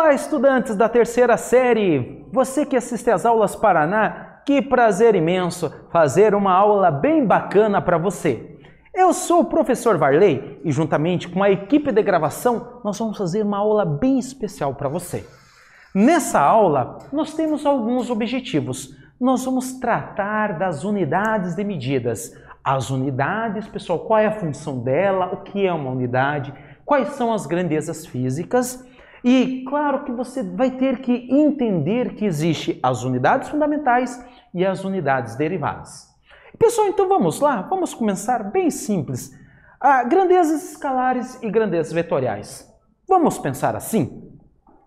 Olá, estudantes da terceira série! Você que assiste às aulas Paraná, que prazer imenso fazer uma aula bem bacana para você. Eu sou o professor Varley e juntamente com a equipe de gravação nós vamos fazer uma aula bem especial para você. Nessa aula nós temos alguns objetivos. Nós vamos tratar das unidades de medidas. As unidades, pessoal, qual é a função dela, o que é uma unidade, quais são as grandezas físicas. E claro que você vai ter que entender que existe as unidades fundamentais e as unidades derivadas. Pessoal, então vamos lá? Vamos começar bem simples. Grandezas escalares e grandezas vetoriais. Vamos pensar assim?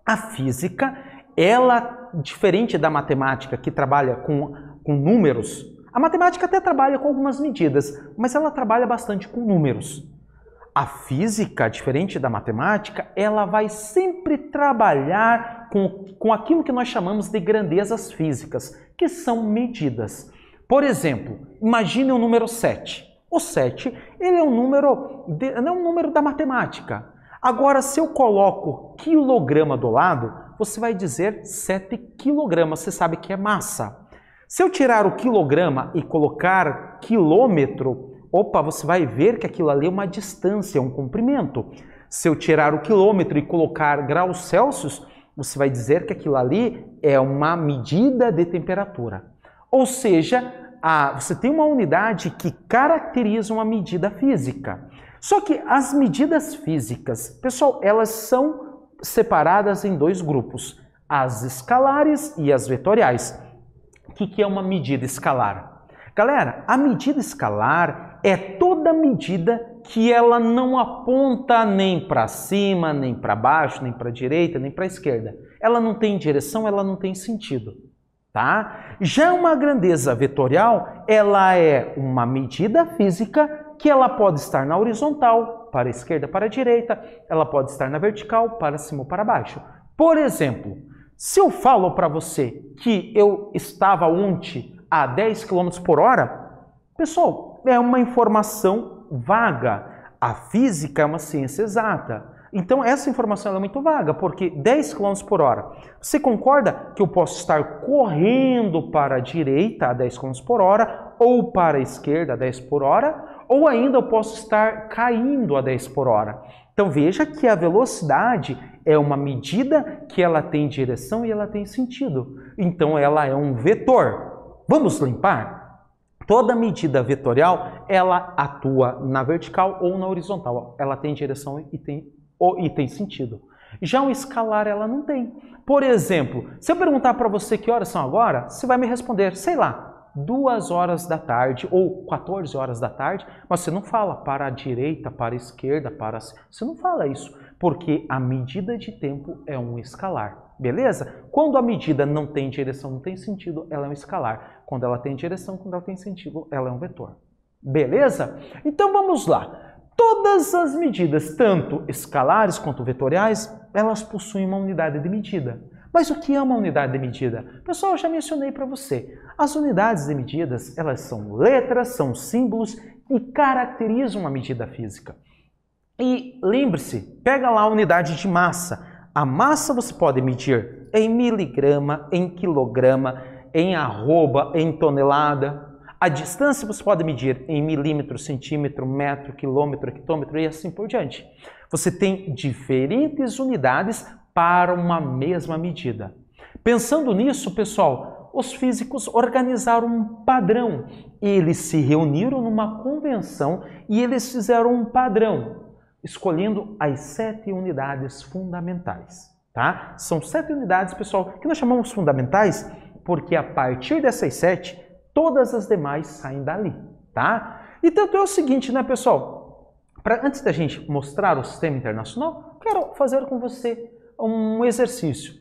A física, ela, diferente da matemática que trabalha com números, a matemática até trabalha com algumas medidas, mas ela trabalha bastante com números. A física, diferente da matemática, ela vai sempre trabalhar com aquilo que nós chamamos de grandezas físicas, que são medidas. Por exemplo, imagine o número 7. O 7, ele é um número, não é um número da matemática. Agora, se eu coloco quilograma do lado, você vai dizer 7 quilogramas, você sabe que é massa. Se eu tirar o quilograma e colocar quilômetro, opa, você vai ver que aquilo ali é uma distância, é um comprimento. Se eu tirar o quilômetro e colocar graus Celsius, você vai dizer que aquilo ali é uma medida de temperatura. Ou seja, você tem uma unidade que caracteriza uma medida física. Só que as medidas físicas, pessoal, elas são separadas em dois grupos, as escalares e as vetoriais. O que é uma medida escalar? Galera, a medida escalar é toda medida que ela não aponta nem para cima, nem para baixo, nem para a direita, nem para a esquerda. Ela não tem direção, ela não tem sentido. Tá? Já uma grandeza vetorial, ela é uma medida física que ela pode estar na horizontal, para a esquerda, para a direita, ela pode estar na vertical, para cima ou para baixo. Por exemplo, se eu falo para você que eu estava ontem a 10 km por hora, pessoal, é uma informação vaga. A física é uma ciência exata. Então, essa informação é muito vaga, porque 10 km por hora. Você concorda que eu posso estar correndo para a direita a 10 km por hora, ou para a esquerda a 10 por hora, ou ainda eu posso estar caindo a 10 por hora. Então, veja que a velocidade é uma medida que ela tem direção e ela tem sentido. Então, ela é um vetor. Vamos limpar? Toda medida vetorial, ela atua na vertical ou na horizontal. Ela tem direção e tem sentido. Já o escalar, ela não tem. Por exemplo, se eu perguntar para você que horas são agora, você vai me responder, sei lá, 2 horas da tarde ou 14 horas da tarde, mas você não fala para a direita, para a esquerda, você não fala isso, porque a medida de tempo é um escalar. Beleza? Quando a medida não tem direção, não tem sentido, ela é um escalar. Quando ela tem direção, quando ela tem sentido, ela é um vetor. Beleza? Então vamos lá. Todas as medidas, tanto escalares quanto vetoriais, elas possuem uma unidade de medida. Mas o que é uma unidade de medida? Pessoal, eu já mencionei para você. As unidades de medidas, elas são letras, são símbolos e caracterizam uma medida física. E lembre-se, pega lá a unidade de massa. A massa você pode medir em miligrama, em quilograma, em arroba, em tonelada. A distância você pode medir em milímetro, centímetro, metro, quilômetro, hectômetro e assim por diante. Você tem diferentes unidades para uma mesma medida. Pensando nisso, pessoal, os físicos organizaram um padrão. Eles se reuniram numa convenção e eles fizeram um padrão, escolhendo as 7 unidades fundamentais. Tá? São 7 unidades, pessoal, que nós chamamos fundamentais porque a partir dessas 7, todas as demais saem dali. Tá? E tanto é o seguinte, né, pessoal? Antes da gente mostrar o sistema internacional, quero fazer com você um exercício.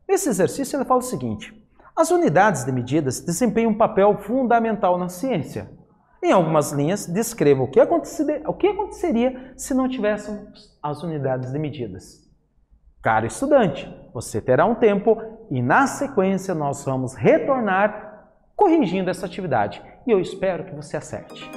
Esse exercício ele fala o seguinte: as unidades de medidas desempenham um papel fundamental na ciência. Em algumas linhas, descreva o que aconteceria se não tivéssemos as unidades de medidas. Caro estudante, você terá um tempo e na sequência nós vamos retornar corrigindo essa atividade. E eu espero que você acerte.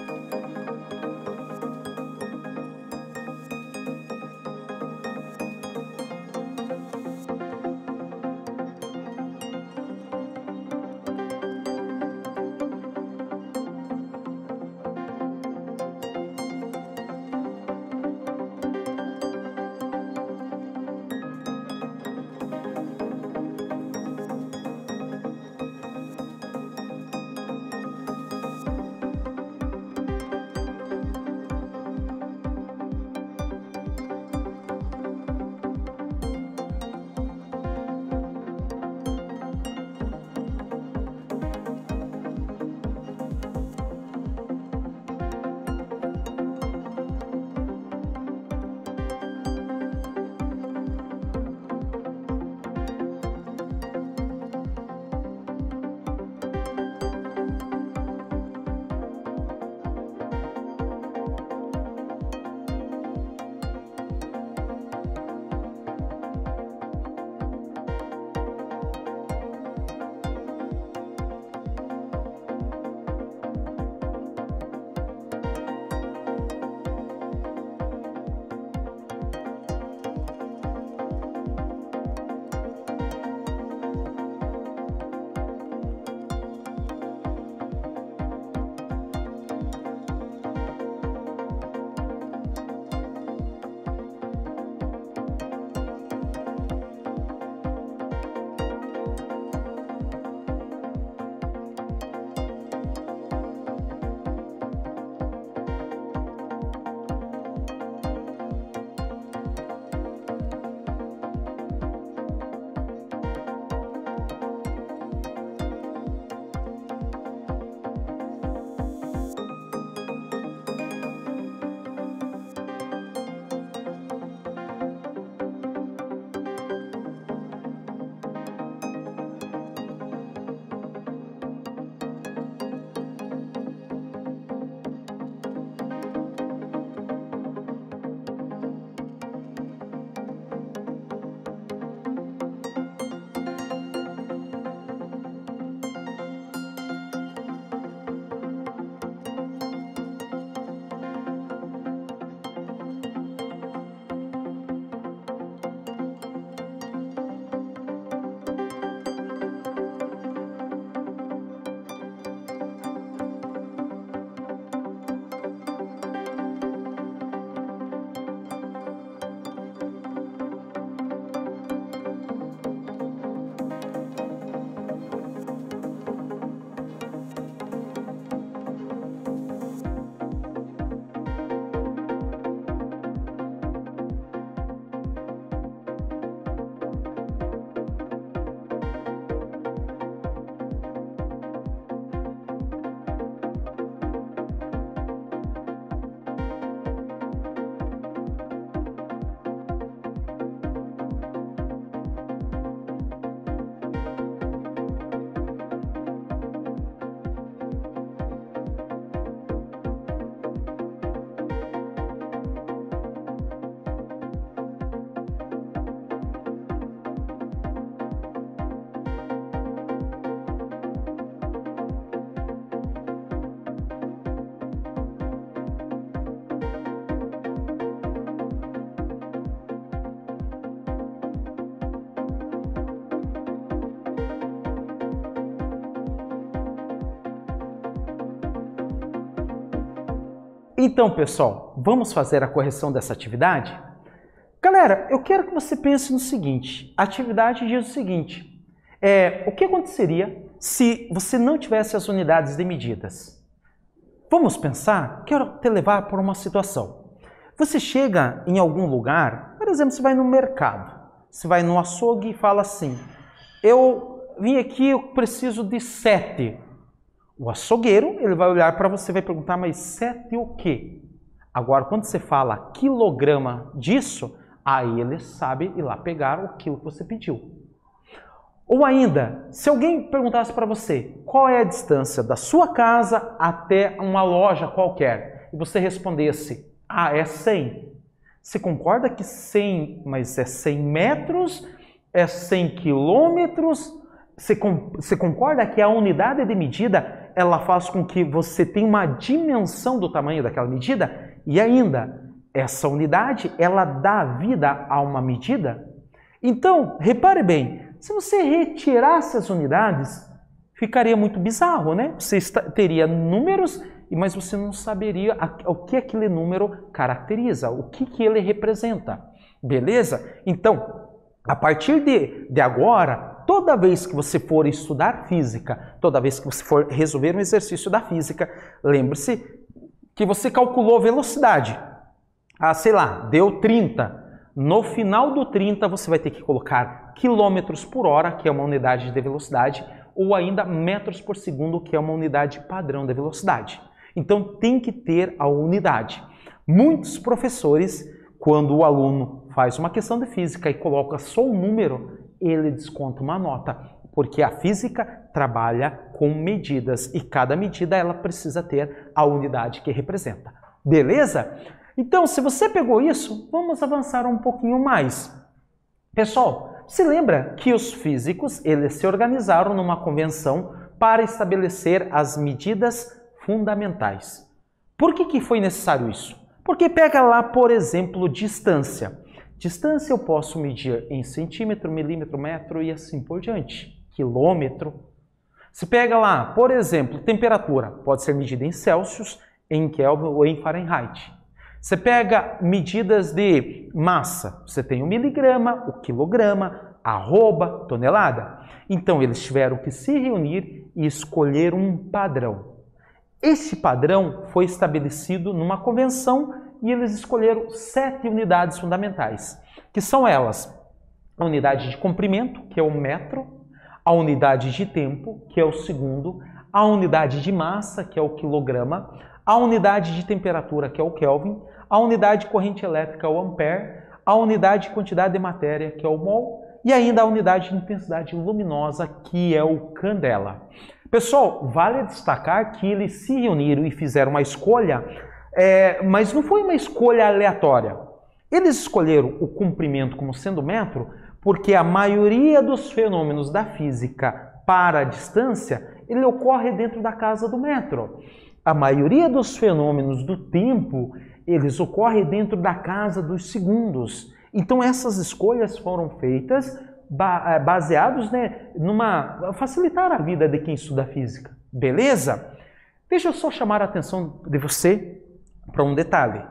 Então, pessoal, vamos fazer a correção dessa atividade? Galera, eu quero que você pense no seguinte. A atividade diz o seguinte. O que aconteceria se você não tivesse as unidades de medidas? Vamos pensar? Quero te levar por uma situação. Você chega em algum lugar, por exemplo, você vai no mercado. Você vai no açougue e fala assim, eu vim aqui, eu preciso de 7. O açougueiro, ele vai olhar para você e vai perguntar, mas 7 o quê? Agora, quando você fala quilograma disso, aí ele sabe ir lá pegar o quilo que você pediu. Ou ainda, se alguém perguntasse para você qual é a distância da sua casa até uma loja qualquer, e você respondesse, é 100. Você concorda que 100, mas é 100 metros, é 100 quilômetros? Você concorda que a unidade de medida, ela faz com que você tenha uma dimensão do tamanho daquela medida? E ainda, essa unidade, ela dá vida a uma medida? Então, repare bem, se você retirasse as unidades, ficaria muito bizarro, né? Você teria números, mas você não saberia o que aquele número caracteriza, o que ele representa. Beleza? Então, a partir de agora, toda vez que você for estudar física, toda vez que você for resolver um exercício da física, lembre-se que você calculou velocidade. Sei lá, deu 30. No final do 30, você vai ter que colocar quilômetros por hora, que é uma unidade de velocidade, ou ainda metros por segundo, que é uma unidade padrão de velocidade. Então, tem que ter a unidade. Muitos professores, quando o aluno faz uma questão de física e coloca só um número, ele desconta uma nota, porque a física trabalha com medidas e cada medida ela precisa ter a unidade que representa. Beleza? Então, se você pegou isso, vamos avançar um pouquinho mais. Pessoal, se lembra que os físicos eles se organizaram numa convenção para estabelecer as medidas fundamentais. Por que foi necessário isso? Porque pega lá, por exemplo, distância. Distância eu posso medir em centímetro, milímetro, metro e assim por diante. Quilômetro. Se pega lá, por exemplo, temperatura, pode ser medida em Celsius, em Kelvin ou em Fahrenheit. Você pega medidas de massa, você tem o miligrama, o quilograma, arroba, tonelada. Então, eles tiveram que se reunir e escolher um padrão. Esse padrão foi estabelecido numa convenção e eles escolheram 7 unidades fundamentais, que são elas: a unidade de comprimento, que é o metro, a unidade de tempo, que é o segundo, a unidade de massa, que é o quilograma, a unidade de temperatura, que é o Kelvin, a unidade de corrente elétrica, o ampere, a unidade de quantidade de matéria, que é o mol, e ainda a unidade de intensidade luminosa, que é o candela. Pessoal, vale destacar que eles se reuniram e fizeram uma escolha, mas não foi uma escolha aleatória. Eles escolheram o comprimento como sendo metro porque a maioria dos fenômenos da física para a distância, ele ocorre dentro da casa do metro. A maioria dos fenômenos do tempo, eles ocorrem dentro da casa dos segundos. Então essas escolhas foram feitas baseados, numa facilitar a vida de quem estuda física. Beleza? Deixa eu só chamar a atenção de você para um detalhe.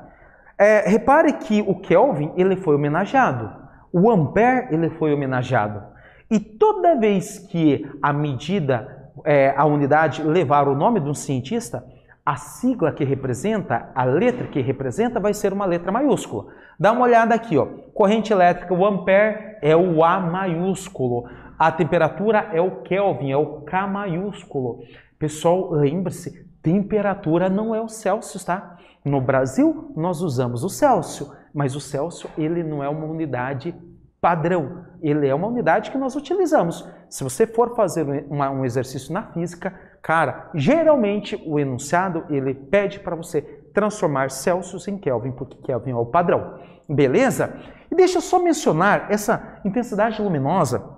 Repare que o Kelvin ele foi homenageado, o ampere ele foi homenageado. E toda vez que a medida, a unidade levar o nome de um cientista, a sigla que representa, a letra que representa vai ser uma letra maiúscula. Dá uma olhada aqui, ó. Corrente elétrica, o ampere é o A maiúsculo. A temperatura é o Kelvin, é o K maiúsculo. Pessoal, lembre-se, temperatura não é o Celsius, tá? No Brasil, nós usamos o Celsius, mas o Celsius ele não é uma unidade padrão. Ele é uma unidade que nós utilizamos. Se você for fazer um exercício na física, cara, geralmente o enunciado ele pede para você transformar Celsius em Kelvin, porque Kelvin é o padrão. Beleza? E deixa eu só mencionar essa intensidade luminosa.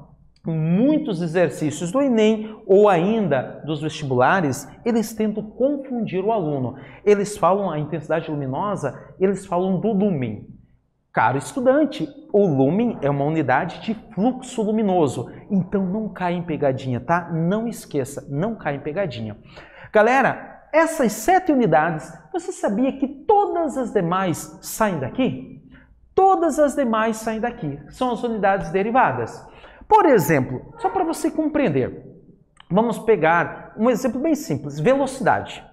Muitos exercícios do Enem ou ainda dos vestibulares, eles tentam confundir o aluno. Eles falam a intensidade luminosa, eles falam do lúmen. Caro estudante, o lúmen é uma unidade de fluxo luminoso, então não cai em pegadinha, tá? Não esqueça, não cai em pegadinha. Galera, essas 7 unidades, você sabia que todas as demais saem daqui? Todas as demais saem daqui, são as unidades derivadas. Por exemplo, só para você compreender, vamos pegar um exemplo bem simples, velocidade.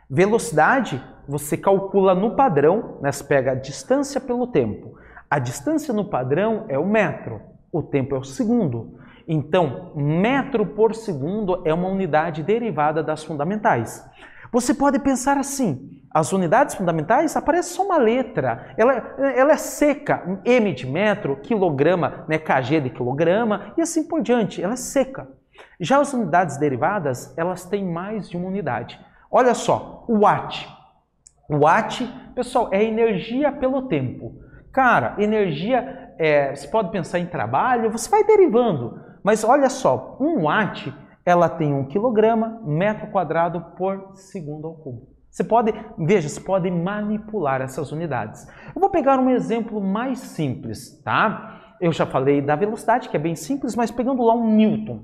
Velocidade, você calcula no padrão, né? Você pega a distância pelo tempo. A distância no padrão é o metro, o tempo é o segundo. Então, metro por segundo é uma unidade derivada das fundamentais. Você pode pensar assim, as unidades fundamentais aparece só uma letra, ela é seca, m de metro, quilograma, né, kg de quilograma e assim por diante, ela é seca. Já as unidades derivadas, elas têm mais de uma unidade. Olha só, o watt. O watt, pessoal, é energia pelo tempo. Cara, energia, você pode pensar em trabalho, você vai derivando. Mas olha só, 1 watt, ela tem 1 quilograma, metro quadrado por segundo ao cubo. Você pode manipular essas unidades. Eu vou pegar um exemplo mais simples, tá? Eu já falei da velocidade, que é bem simples, mas pegando lá um Newton.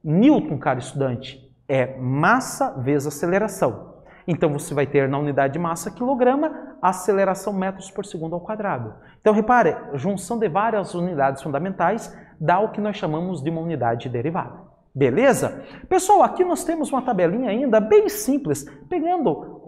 Newton, cara estudante, é massa vezes aceleração. Então, você vai ter na unidade de massa quilograma, aceleração metros por segundo ao quadrado. Então, repare, junção de várias unidades fundamentais dá o que nós chamamos de uma unidade derivada. Beleza? Pessoal, aqui nós temos uma tabelinha ainda bem simples, pegando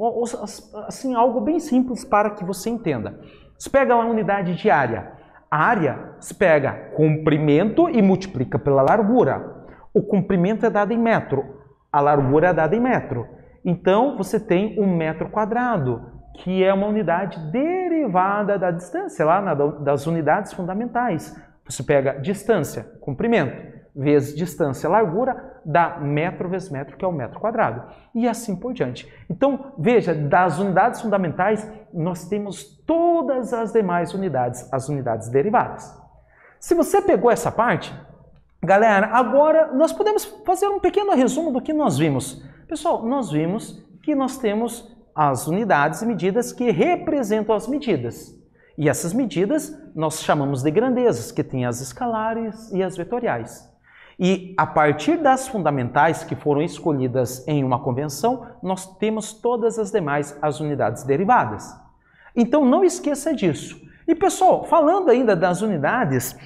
assim, algo bem simples para que você entenda. Você pega lá a unidade de área. A área se pega comprimento e multiplica pela largura. O comprimento é dado em metro, a largura é dada em metro. Então, você tem 1 metro quadrado, que é uma unidade derivada da distância, lá das unidades fundamentais. Você pega distância, comprimento, vezes distância, largura, dá metro vezes metro, que é o metro quadrado. E assim por diante. Então, veja, das unidades fundamentais, nós temos todas as demais unidades, as unidades derivadas. Se você pegou essa parte, galera, agora nós podemos fazer um pequeno resumo do que nós vimos. Pessoal, nós vimos que nós temos as unidades e medidas que representam as medidas. E essas medidas nós chamamos de grandezas, que tem as escalares e as vetoriais. E a partir das fundamentais que foram escolhidas em uma convenção, nós temos todas as demais, as unidades derivadas. Então não esqueça disso. E pessoal, falando ainda das unidades,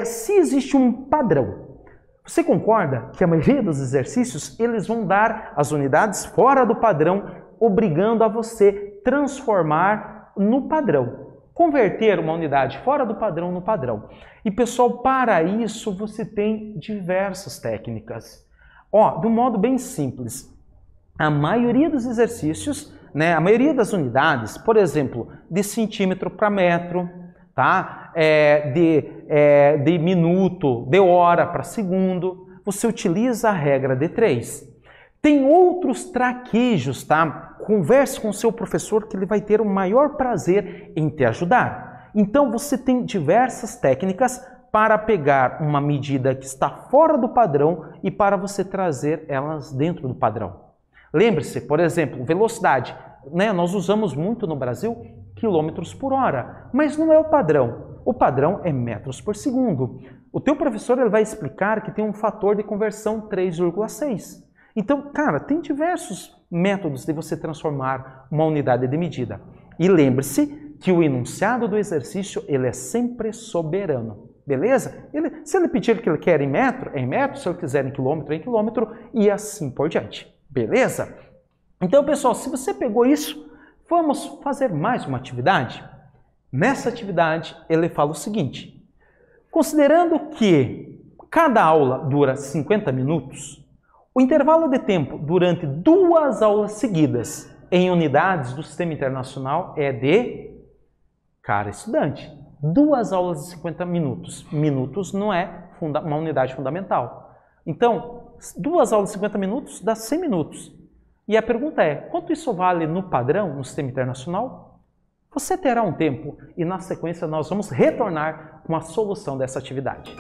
se existe um padrão, você concorda que a maioria dos exercícios eles vão dar as unidades fora do padrão, obrigando a você transformar no padrão, converter uma unidade fora do padrão no padrão. E pessoal, para isso você tem diversas técnicas. De um modo bem simples, a maioria dos exercícios, né, a maioria das unidades, por exemplo, de centímetro para metro, tá? De minuto, de hora para segundo, você utiliza a regra de 3. Tem outros traquejos, tá? Converse com o seu professor que ele vai ter o maior prazer em te ajudar. Então você tem diversas técnicas para pegar uma medida que está fora do padrão e para você trazer elas dentro do padrão. Lembre-se, por exemplo, velocidade, né? Nós usamos muito no Brasil quilômetros por hora, mas não é o padrão. O padrão é metros por segundo. O teu professor ele vai explicar que tem um fator de conversão 3,6. Então, cara, tem diversos métodos de você transformar uma unidade de medida. E lembre-se que o enunciado do exercício ele é sempre soberano. Beleza? Se ele pedir que ele quer em metro, é em metro. Se ele quiser em quilômetro e assim por diante. Beleza? Então, pessoal, se você pegou isso, vamos fazer mais uma atividade? Nessa atividade, ele fala o seguinte: considerando que cada aula dura 50 minutos, o intervalo de tempo durante 2 aulas seguidas em unidades do Sistema Internacional é de, cara estudante, 2 aulas de 50 minutos. Minutos não é uma unidade fundamental. Então, 2 aulas de 50 minutos dá 100 minutos. E a pergunta é, quanto isso vale no padrão, no Sistema Internacional? Você terá um tempo e na sequência nós vamos retornar com a solução dessa atividade.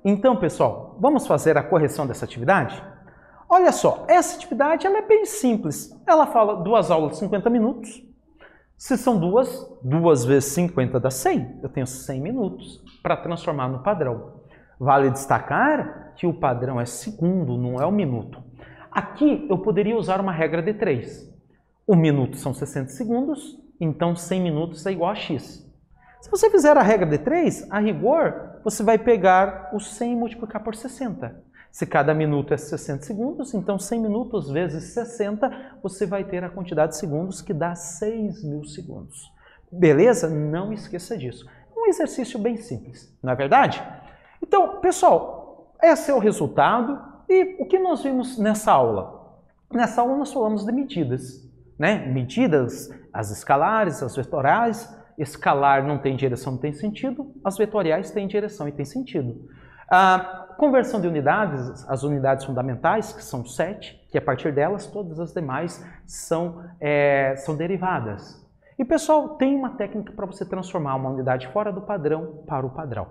Então, pessoal, vamos fazer a correção dessa atividade? Olha só, essa atividade ela é bem simples. Ela fala 2 aulas de 50 minutos. Se são 2 vezes 50 dá 100. Eu tenho 100 minutos para transformar no padrão. Vale destacar que o padrão é segundo, não é o minuto. Aqui eu poderia usar uma regra de 3. O minuto são 60 segundos, então 100 minutos é igual a x. Se você fizer a regra de 3, a rigor, você vai pegar o 100 e multiplicar por 60. Se cada minuto é 60 segundos, então 100 minutos vezes 60, você vai ter a quantidade de segundos que dá 6.000 segundos. Beleza? Não esqueça disso. Um exercício bem simples, não é verdade? Então, pessoal, esse é o resultado. E o que nós vimos nessa aula? Nessa aula nós falamos de medidas, né? Medidas, as escalares, as vetorais. Escalar não tem direção, não tem sentido. As vetoriais têm direção e tem sentido. A conversão de unidades, as unidades fundamentais, que são 7, que a partir delas todas as demais são derivadas. E, pessoal, tem uma técnica para você transformar uma unidade fora do padrão para o padrão.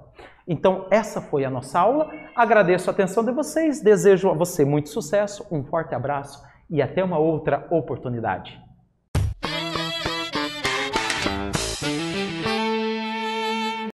Então, essa foi a nossa aula. Agradeço a atenção de vocês, desejo a você muito sucesso, um forte abraço e até uma outra oportunidade.